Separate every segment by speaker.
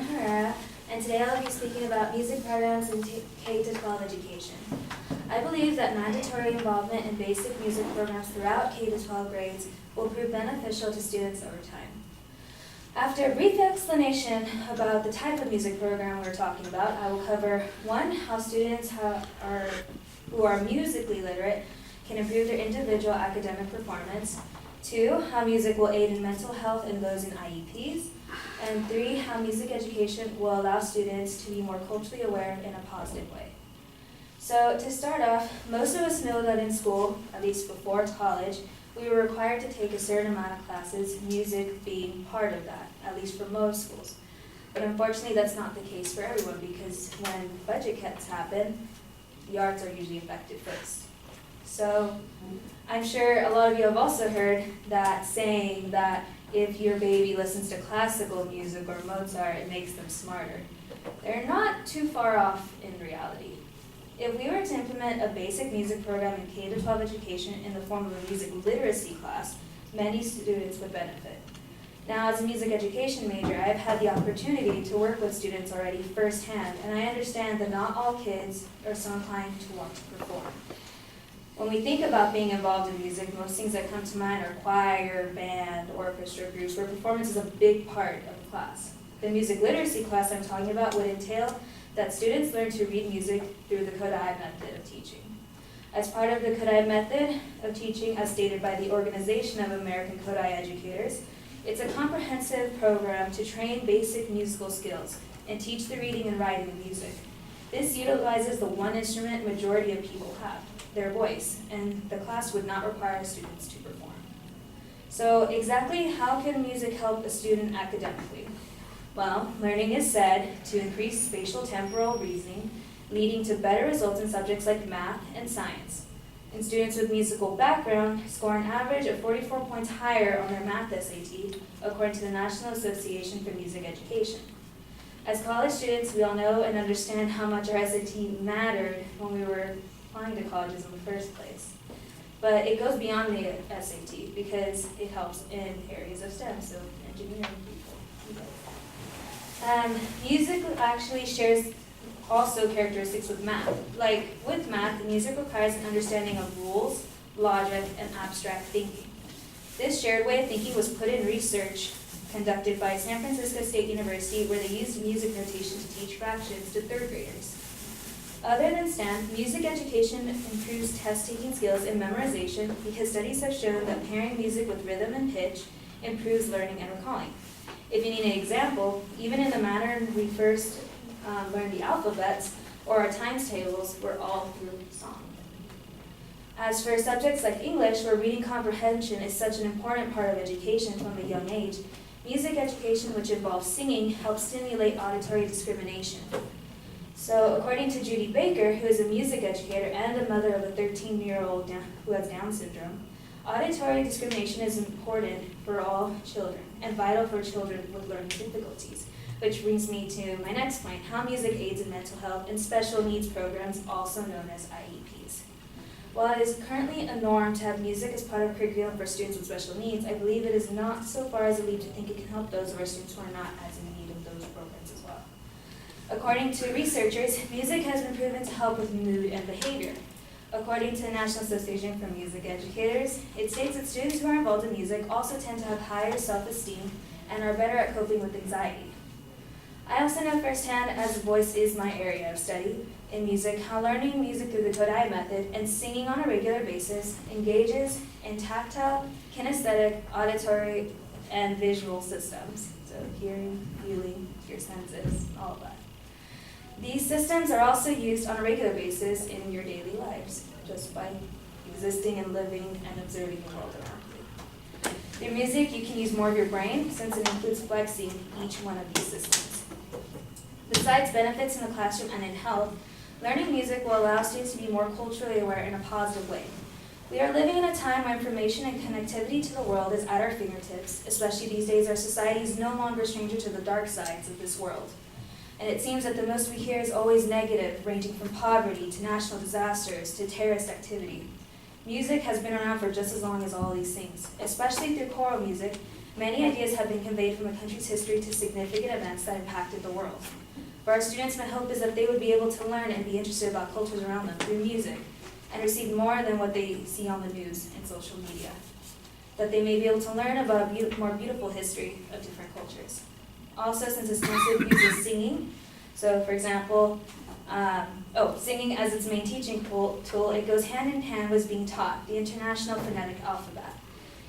Speaker 1: Herrera, and today I'll be speaking about music programs in K-12 education. I believe that mandatory involvement in basic music programs throughout K-12 grades will prove beneficial to students over time. After a brief explanation about the type of music program we're talking about, I will cover 1, how students who are musically literate can improve their individual academic performance, 2, how music will aid in mental health and those in IEPs, and 3, how music education will allow students to be more culturally aware in a positive way. So to start off, most of us know that in school, at least before college, we were required to take a certain amount of classes, music being part of that, at least for most schools. But unfortunately, that's not the case for everyone because when budget cuts happen, the arts are usually affected first. So I'm sure a lot of you have also heard that saying that if your baby listens to classical music or Mozart, it makes them smarter. They're not too far off in reality. If we were to implement a basic music program in K-12 education in the form of a music literacy class, many students would benefit. Now, as a music education major, I've had the opportunity to work with students already firsthand, and I understand that not all kids are so inclined to want to perform. When we think about being involved in music, most things that come to mind are choir, band, orchestra groups, where performance is a big part of the class. The music literacy class I'm talking about would entail that students learn to read music through the Kodai method of teaching. As part of the Kodai method of teaching, as stated by the Organization of American Kodai Educators, it's a comprehensive program to train basic musical skills and teach the reading and writing of music. This utilizes the one instrument majority of people have, their voice, and the class would not require students to perform. So exactly how can music help a student academically? Well, learning is said to increase spatial temporal reasoning, leading to better results in subjects like math and science. And students with musical background score an average of 44 points higher on their math SAT, according to the National Association for Music Education. As college students, we all know and understand how much our SAT mattered when we were applying to colleges in the first place. But it goes beyond the SAT because it helps in areas of STEM, so engineering people. Music actually shares also characteristics with math. Like with math, music requires an understanding of rules, logic, and abstract thinking. This shared way of thinking was put in research conducted by San Francisco State University, where they used music notation to teach fractions to 3rd graders. Other than STEM, music education improves test-taking skills and memorization because studies have shown that pairing music with rhythm and pitch improves learning and recalling. If you need an example, even in the manner we first learned the alphabets or our times tables were all through song. As for subjects like English, where reading comprehension is such an important part of education from a young age, music education, which involves singing, helps stimulate auditory discrimination. So according to Judy Baker, who is a music educator and a mother of a 13-year-old who has Down syndrome, auditory discrimination is important for all children and vital for children with learning difficulties, which brings me to my next point, how music aids in mental health and special needs programs, also known as IEPs. While it is currently a norm to have music as part of curriculum for students with special needs, I believe it is not so far as a leap to think it can help those of our students who are not as in need of those programs as well. According to researchers, music has been proven to help with mood and behavior. According to the National Association for Music Educators, it states that students who are involved in music also tend to have higher self-esteem and are better at coping with anxiety. I also know firsthand, as voice is my area of study in music, how learning music through the Kodai method and singing on a regular basis engages in tactile, kinesthetic, auditory, and visual systems. So hearing, feeling, your senses, all of that. These systems are also used on a regular basis in your daily lives, just by existing and living and observing the world around you. Through music, you can use more of your brain, since it includes flexing each one of these systems. Besides benefits in the classroom and in health, learning music will allow students to be more culturally aware in a positive way. We are living in a time where information and connectivity to the world is at our fingertips, especially these days our society is no longer a stranger to the dark sides of this world. And it seems that the most we hear is always negative, ranging from poverty to national disasters to terrorist activity. Music has been around for just as long as all these things, especially through choral music, Many ideas have been conveyed from a country's history to significant events that impacted the world. For our students, my hope is that they would be able to learn and be interested about cultures around them through music and receive more than what they see on the news and social media. That they may be able to learn about a more beautiful history of different cultures. Also, since it's mostly uses singing, so for example, singing as its main teaching tool, it goes hand in hand with being taught the International Phonetic Alphabet.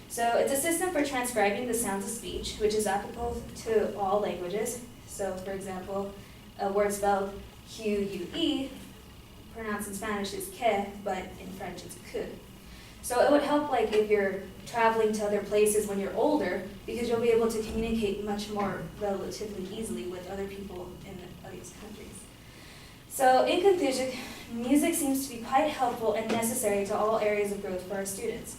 Speaker 1: So it's a system for transcribing the sounds of speech, which is applicable to all languages. So for example, a word spelled Q-U-E, pronounced in Spanish is que, but in French it's que. So it would help like if you're traveling to other places when you're older, because you'll be able to communicate much more relatively easily with other people in these countries. So in conclusion, music seems to be quite helpful and necessary to all areas of growth for our students.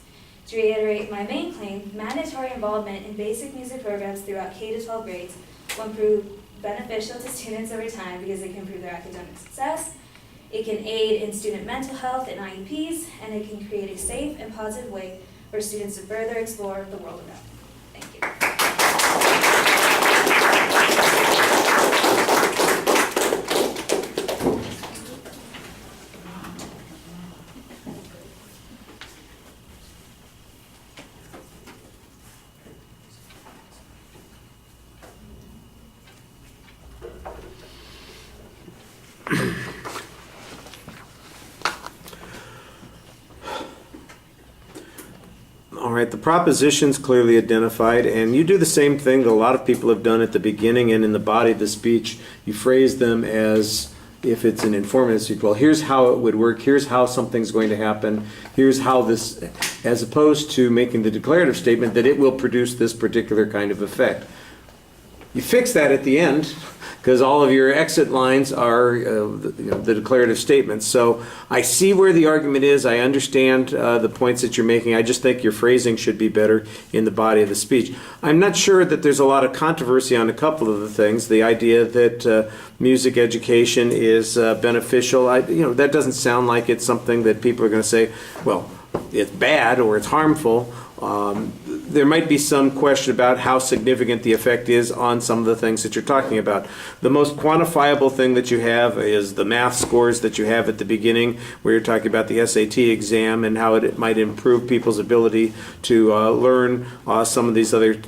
Speaker 1: To reiterate my main claim, mandatory involvement in basic music programs throughout K-12 grades will prove beneficial to students over time because it can improve their academic success, it can aid in student mental health and IEPs, and it can create a safe and positive way for students to further explore the world around them. Thank you.
Speaker 2: All right, the proposition's clearly identified, and you do the same thing that a lot of people have done at the beginning and in the body of the speech. You phrase them as if it's an informative speech. Well, here's how it would work. Here's how something's going to happen. Here's how this, as opposed to making the declarative statement that it will produce this particular kind of effect. You fix that at the end, because all of your exit lines are the declarative statements. So I see where the argument is. I understand the points that you're making. I just think your phrasing should be better in the body of the speech. I'm not sure that there's a lot of controversy on a couple of the things. The idea that music education is beneficial, that doesn't sound like it's something that people are going to say, well, it's bad or it's harmful. There might be some question about how significant the effect is on some of the things that you're talking about. The most quantifiable thing that you have is the math scores that you have at the beginning, where you're talking about the SAT exam and how it might improve people's ability to learn some of these other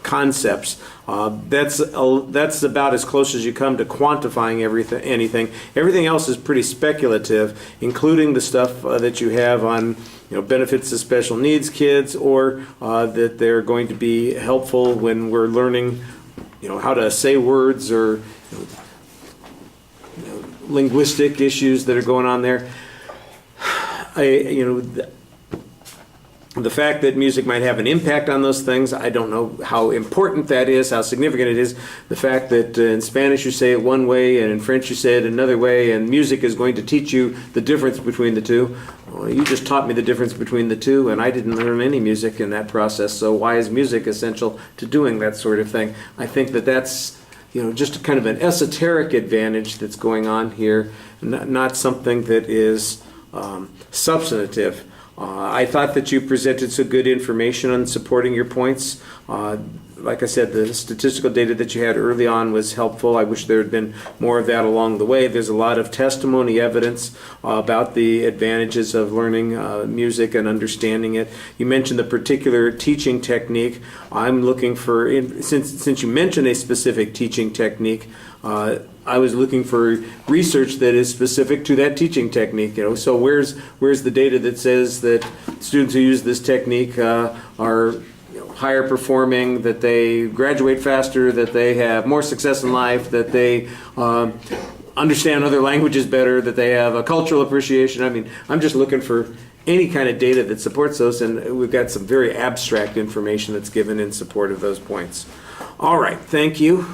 Speaker 2: concepts. That's about as close as you come to quantifying anything. Everything else is pretty speculative, including the stuff that you have on benefits to special needs kids, or that they're going to be helpful when we're learning how to say words, or linguistic issues that are going on there. The fact that music might have an impact on those things, I don't know how important that is, how significant it is. The fact that in Spanish you say it one way and in French you say it another way, and music is going to teach you the difference between the two. Well, you just taught me the difference between the two, and I didn't learn any music in that process, so why is music essential to doing that sort of thing? I think that that's just kind of an esoteric advantage that's going on here, not something that is substantive. I thought that you presented some good information on supporting your points. Like I said, the statistical data that you had early on was helpful. I wish there had been more of that along the way. There's a lot of testimony evidence about the advantages of learning music and understanding it. You mentioned the particular teaching technique. I'm looking for, since you mentioned a specific teaching technique, I was looking for research that is specific to that teaching technique. So where's the data that says that students who use this technique are higher performing, that they graduate faster, that they have more success in life, that they understand other languages better, that they have a cultural appreciation? I mean, I'm just looking for any kind of data that supports those, and we've got some very abstract information that's given in support of those points. All right, thank you.